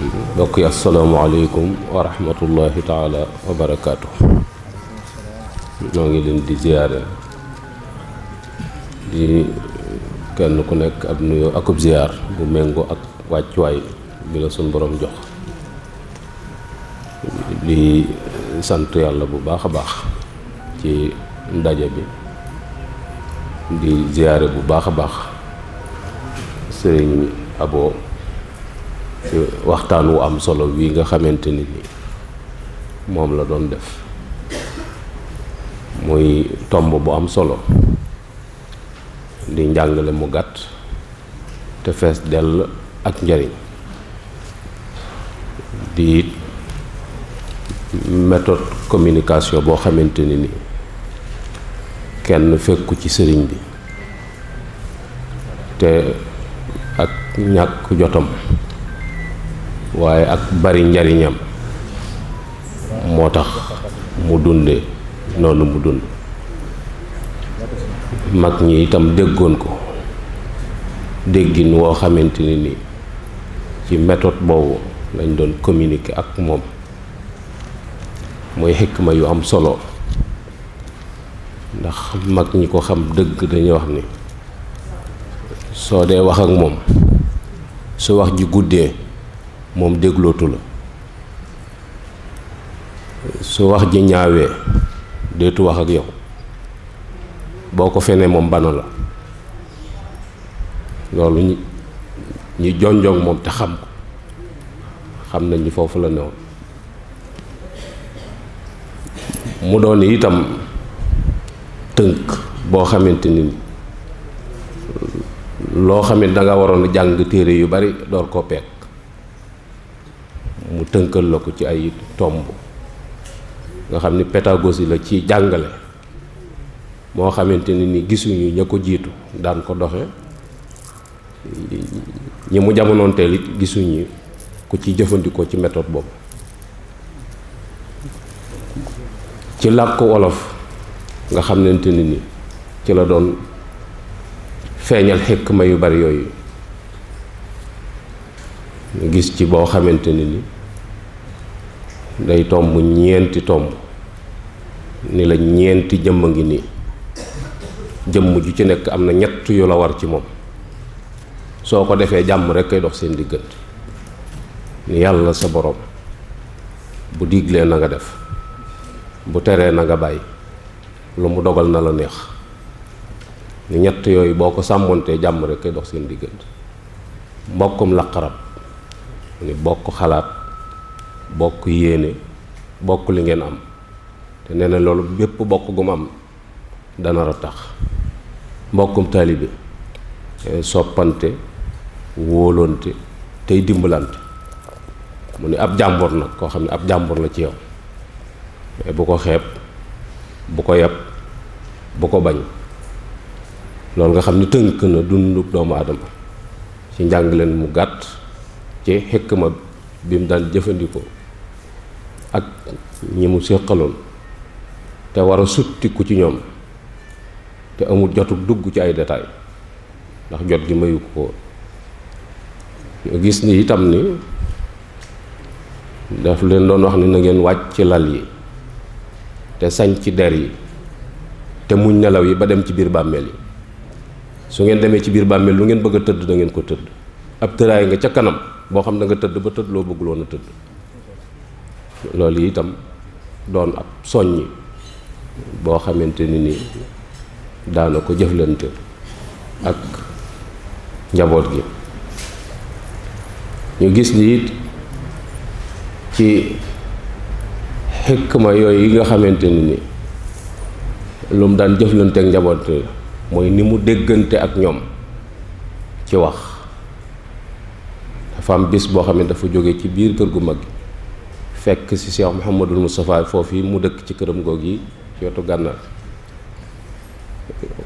mbokk yi asalaamaaleykum wa rahmatullahi taala wa barakaatu. ñoo ngi leen di ziyaare di kenn ku nekk ab nuyoo akub ziyaar bu méngoo ak wàccuwaay bi la suñ borom jox. di sant yàlla bu baax a baax ci ndaje bi di ziyaare bu baax a baax sëriñ Abo ci waxtaan wu am solo wi nga xamante ni moom la doon def muy tomb bu am solo di njàngale mu gàtt te fees dell ak njariñ di méthode communication boo xamante ni kenn fekku ci sëriñ bi te ak ñàkk jotam waaye ak bari njariñam moo tax mu dunde noonu mu dund. mag ñi itam déggoon ko déggin woo xamante ni ci méthode boobu lañ doon communiquer ak moom mooy xikma yu am solo ndax mag ñi ko xam dëgg dañuy wax ni soo dee wax ak moom su wax ji guddee moom déglootu la su wax ji ñaawee deetu wax ak yow boo ko fenee moom bana la loolu ñi jonjoog moom te xam ko xam nañ ni foofu la newoon. mu doon itam tënk boo xamante ni loo xam ne danga waroon a jàng téere yu bari door koo peek mu tënkal la ko ci ay tomb nga xam ni pédagogie la ci jàngale moo xamante ni gisuñu ña ko jiitu daan ko doxe ñi mu jamonoonteel it gisuñu ku ci jëfandikoo ci méthode boobu. ci làkku wolof nga xamante ni ci la doon feeñal xikma yu bari yooyu ñu gis ci boo xamante ni day tomb ñeenti tomb ni la ñeenti jëmm a ngi nii jëmm ju ci nekk am na ñett yu la war ci moom soo ko defee jàmm rekk kay dox seen diggante ni yàlla sa borom bu diglee na nga def bu teree na nga bàyyi lu mu dogal na la neex ni ñett yooyu boo ko sàmmontee jàmm rekk kay dox seen diggante. mbokkum laqarab ni bokk xalaat bokk yéene bokk li ngeen am te nee na loolu bépp bokk gu mu am dana ratax. mbokkum taalibe soppante wóolonte tey dimbalante mu ni ab jàmbur nag koo xam ne ab jàmbur la ci yow bu ko xeeb bu ko yab bu ko bañ. loolu nga xam ni tënk na dundu doomu aadama ci njàngleen mu gàtt ci xikma bi mu daan jëfandikoo ak ñi mu séqaloon te war a suttiku ci ñoom te amul jotuk dugg ci ay détails ndax jot gi mayu ko. ñu gis ni itam ni daf leen doon wax ni na ngeen wàcc ci lal yi te sañ ci der yi te muñ nelaw yi ba dem ci biir bàmmeel yi. su ngeen demee ci biir bàmmeel lu ngeen bëgg a tëdd da ngeen ko tëdd. ab tëraay nga ca kanam boo xam da nga tëdd ba tëdd loo bëggul woon a tëdd. loolu itam doon ab soññi boo xamante ni daana ko jëflante ak njaboot gi. ñu gis ni it ci xikma yooyu yi nga xamante ni lu mu daan jëflante ak njaboot mooy ni mu déggante ak ñoom ci wax. dafa am bis boo xam ne dafa jóge ci biir kër gu mag gi fekk ci Cheikh Mouhamadul Moustapha foofu yi mu dëkk ci këram goog yi ci wetu gànnaar.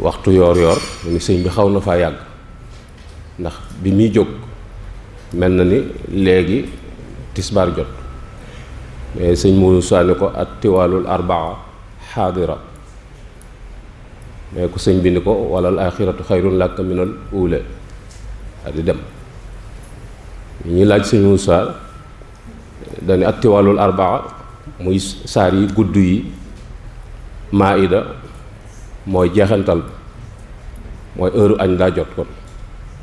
waxtu yoor yoor ni sëñ bi xaw na faa yàgg ndax bi muy jóg mel na ni léegi tisbaar jot mais sëñ Moussa ni ko at tiwaalul arbaa xaadira mais ku sëñ bi ni ko walal axiratu xayrun laka minal uule di dem ñi laaj sëñ Moussa dañu attiwalul arbaa muy saar yi gudd yi, maida mooy jeexantal mooy heure añ daa jot kon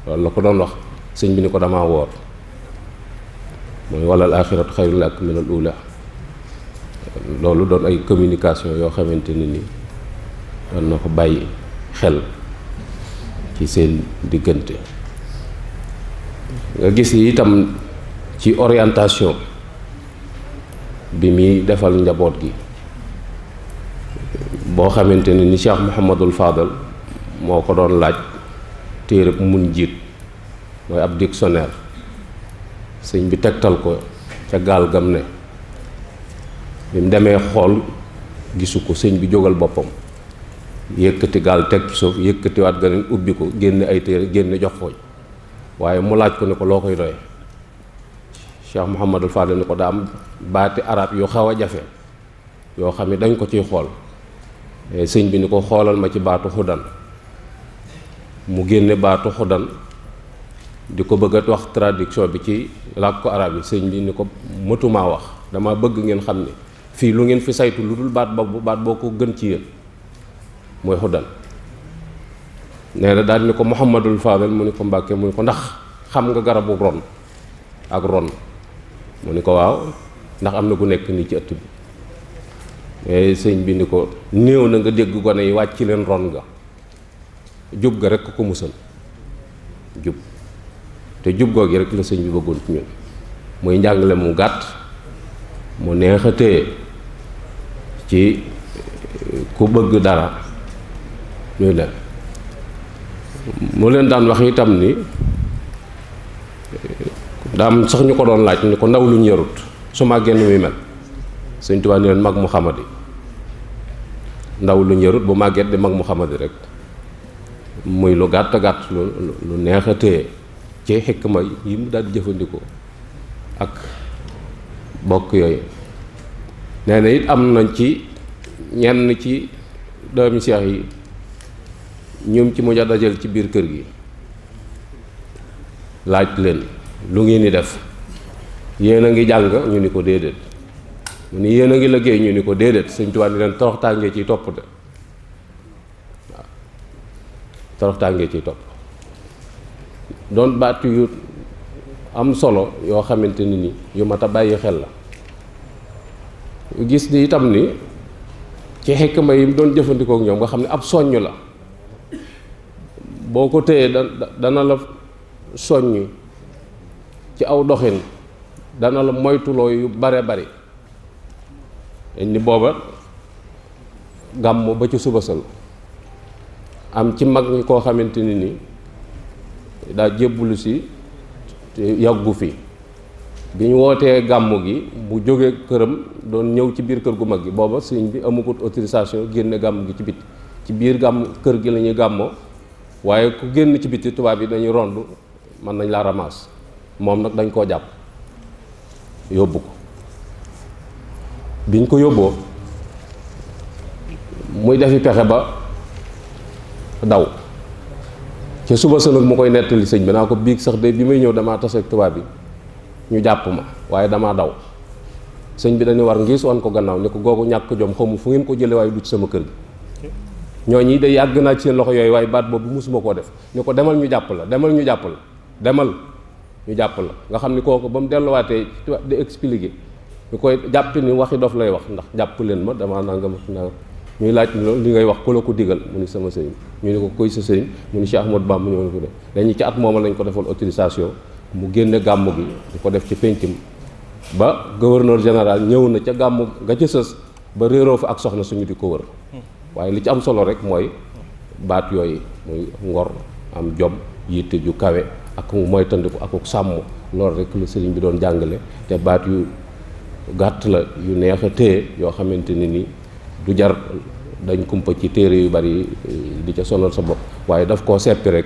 loolu la ko doon wax sëñ bi ni ko damaa woor mooy walal axiratu xayrun laka minal ula. loolu doon ay communication yoo xamante ne ni doon na ko bàyyi xel ci seen diggante. nga gis itam ci orientation bi muy defal njaboot gi boo xamante ne ni Cheikh Mouhamadul Fadal moo ko doon laaj téere mun jiit mooy ab dictionnaire sëñ bi tegtal ko ca gaal gam ne bi mu demee xool gisu ko sëñ bi jógal boppam yëkkati gaal teg ci suuf yëkkatiwaat ganeen ubbi ko génne ay téere génne jox ko waaye mu laaj ko ne ko loo koy doye Cheikh Mouhamadul Fadal ni ko daa am baati arab yu xaw a jafe yoo xam ne dañ ko ciy xool sëñ bi ni ko xoolal ma ci baatu xudan mu génne baatu xudan di ko bëgg a wax traduction bi ci làkku arab yi sëñ bi ni ko mëtumaa wax dama bëgg ngeen xam ne fii lu ngeen fi saytu lu dul baat boo ko gën ci yéen mooy xudan. nee na daal ni ko Mouhamadul Fadal mu ni ko Mbàkke mu ni ko ndax xam nga garabu ron ak ron mu ni ko waaw ndax am na gu nekk nii ci ëtt bi mais sëñ bi ni ko néew na nga dégg gone yi wàcc leen ron ga jub ga rek ko musal jub te jub googi rek la sëñ bi bëggoon ci ñun muy njàngale mu gàtt mu neex a téye ci ku bëgg dara ñuy dem mu leen daan wax itam ni daam sax ñu ko doon laaj ni ko ndaw luñ yarut su màggee nu muy mel sëñ Tuubaa ni leen mag mu xamadi ndaw luñ yarut bu màgget di mag mu xamadi rek muy lu gàtt gàtt lu neex a téye ci xikma yi mu daal di jëfandikoo ak bokk yooyu. nee na it am nañ ci ñenn ci doomi seex yi ñoom ci mujj a dajal ci biir kër gi laaj leen lu ngeen di def yéen a ngi jàng ñu ni ko déedéet mu ni yéen a ngi liggéey ñu ni ko déedéet sëñ Tuubaa ni leen toroxtaangee ciy topp de waaw toroxtaangee ciy topp doon baat yu am solo yoo xamante ni yu mat a bàyyi xel la. gis ni itam ni ci xikma yi mu doon jëfandikoo ak ñoom nga xam ne ab soññ la boo ko téyee dana la soññ ci aw doxin dana la moytuloo yu bare bari ni booba gàmm ba ci suba sal am ci mag ñi koo xamante ni daa jébbulu si te yàggu fi bi ñu wootee gàmmu gi mu jóge këram doon ñëw ci biir kër gu mag gi booba sëñ bi amugut autorisation génne gàmm gi ci biti ci biir gàmm kër gi la ñuy gàmmoo waaye ku génn ci biti tubaab yi dañuy rond mën nañ laa ramasse moom nag dañ koo jàpp yóbbu ko biñ ko yóbboo muy defi pexe ba daw ca suba sa nag mu koy nettali sëñ bi naa ko biig sax de bi may ñëw damaa tase ak tubaab bi ñu jàpp ma waaye damaa daw sëñ bi dañu war ngis wan ko gannaaw ni ko googu ñàkk jom xamu fu ngeen ko jële waaye du ci sama kër gi ñooñi de yàgg naa ci seen loxo yooyu waaye baat boobu musuma koo def ni ko demal ñu jàpp la demal ñu jàpp la demal ñu jàpp la nga xam ni kooku ba mu delluwaatee di expliquer ñu koy jàpp ni waxi dof lay wax ndax jàpp leen ma damaa nangam ñuy laaj ni loolu li ngay wax ku la ko digal mu ni sama sëriñ ñu ni ko koy sa sëriñ mu ni Cheikh Ahmadou Bamba ñëw na ko def dañu ci at mooma lañ ko defoon autorisation mu génne gàmmu gi di ko def ci péncim ba gouverneur général ñëw na ca gàmmu nga ca sës ba réeroo fa ak soxna suñu di ko wër waaye li ci am solo rek mooy baat yooyu muy ngor am jom yitte ju kawe ak mooy tandiku ak sàmm loolu rek la sëriñ bi doon jàngale te baat yu gàtt la yu neex a téye yoo xamante ni du jar dañ kumpa ci téere yu bari di ca sonal sa bopp waaye daf koo seppi rek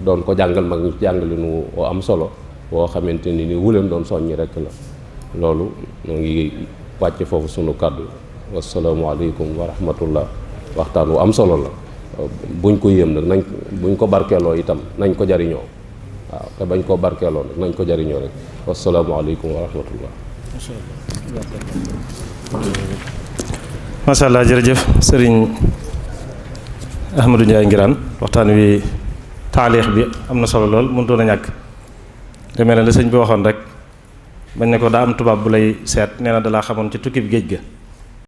doon ko jàngal mag ñu jàngale nu woo am solo woo xamante ni wuleen doon soññi rek la loolu ñoo ngi wàcce foofu sunu kàddu wasalaamualeykum wa rahmatullah waxtaan wu am solo la buñ ko yéem nag nañ buñ ko barkeeloo itam nañ ko jariñoo waaw te bañ koo barkeeloo nag nañ ko jariñoo rek wasalaamualeykum wa rahmatullah macha allah jërëjëf sëriñ Ahmadou Ndiaye Nguirane waxtaan wi taalix bi am na solo lool mënutoon a ñàkk demee na la sëñ bi waxoon rek bañ ne ko daa am tubaab bu lay seet nee na dalaa xamoon ci tukki bi géej ga